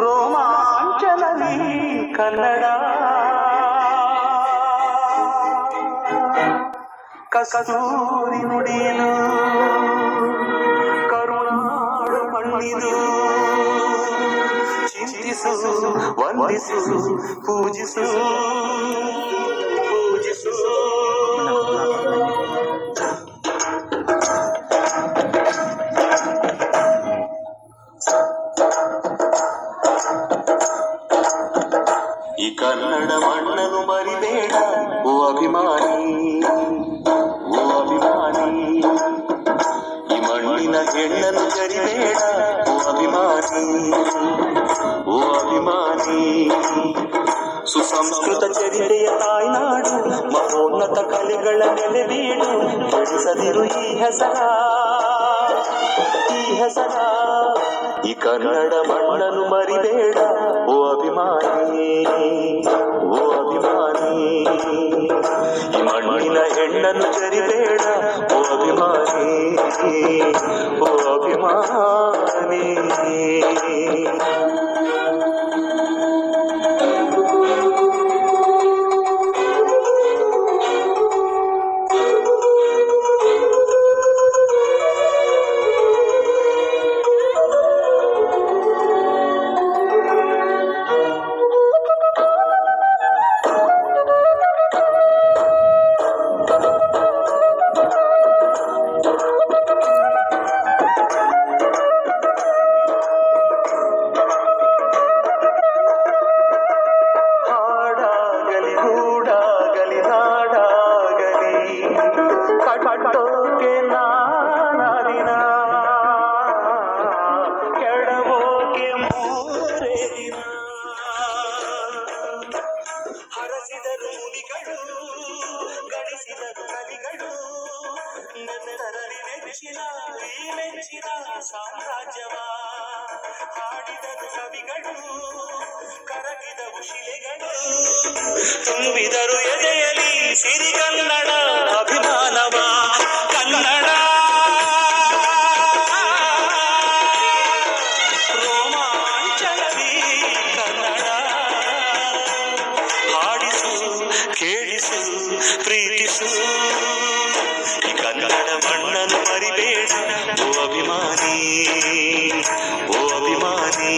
ರೋಮಾಂಚನದಿ ಕನ್ನಡ ಕಸ್ತೂರಿ ನುಡಿಯಲು ಕರುಣಾಳು ಮಣ್ಣಿದು ಚಿಂತಿಸು ವಂದಿಸು ಪೂಜಿಸು ಪೂಜಿಸು ಈ ಕನ್ನಡ ಮಣ್ಣನ್ನು ಮರಿಬೇಡ ಓ ಅಭಿಮಾನಿ, ಓ ಅಭಿಮಾನಿ. ಈ ಮಣ್ಣಿನ ಹೆಣ್ಣನ್ನು ಜರಿಬೇಡ ಓ ಅಭಿಮಾನಿ, ಓ ಅಭಿಮಾನಿ. ಸುಸಂಸ್ಕೃತ ಚರಿತೆಯ ತಾಯ್ನಾಡು, ಮಹೋನ್ನತ ಕಲೆಗಳ ನೆಲೆಬೀಡು. ಬೆಳೆಸದಿರು ಈ ಹೆಸರ, ಈ ಹೆಸರ. ಈ ಕನ್ನಡ ಮಣ್ಣನ್ನು ಮರಿಬೇಡ ಓ ಅಭಿಮಾನಿ, ಓ ಅಭಿಮಾನಿ. ಈ ಮಣ್ಣಿನ ಹೆಣ್ಣನ್ನು ಜರಿಬೇಡ ಓ ಅಭಿಮಾನಿ, ಓ ಅಭಿಮಾನಿ. ಕಟ್ಟೋಕೆ ನಾನದಿನ ಕೆಡವೋಕೆ ಮೂರೇ ದಿನ. ಹರಸಿದರು ಮುನಿಗಳು, ಗಳಿಸಿದರು ಕಲಿಗಳು. ನೆತ್ತರಲ್ಲಿ ನೆಚ್ಚಿನ ಈ ಮೆಚ್ಚಿನ ಸಾಮ್ರಾಜ್ಯವ ಹಾಡಿದರು ಕವಿಗಳು, ಕರಗಿದವು ಶಿಲೆಗಳು. ತುಂಬಿದರು ಎದೆಯಲಿ ಸಿರಿಗನ್ನಡ ಅಭಿಮಾನವ. ಕನ್ನಡ ರೋಮಾಂಚನದಿ ಕನ್ನಡ. ಹಾಡಿಸು, ಕೇಳಿಸು, ಪ್ರೀತಿಸು. ಈ ಕನ್ನಡ ಮಣ್ಣನ್ನು ಮರಿಬೇಡ ಓ ಅಭಿಮಾನಿ, ಓ ಅಭಿಮಾನಿ.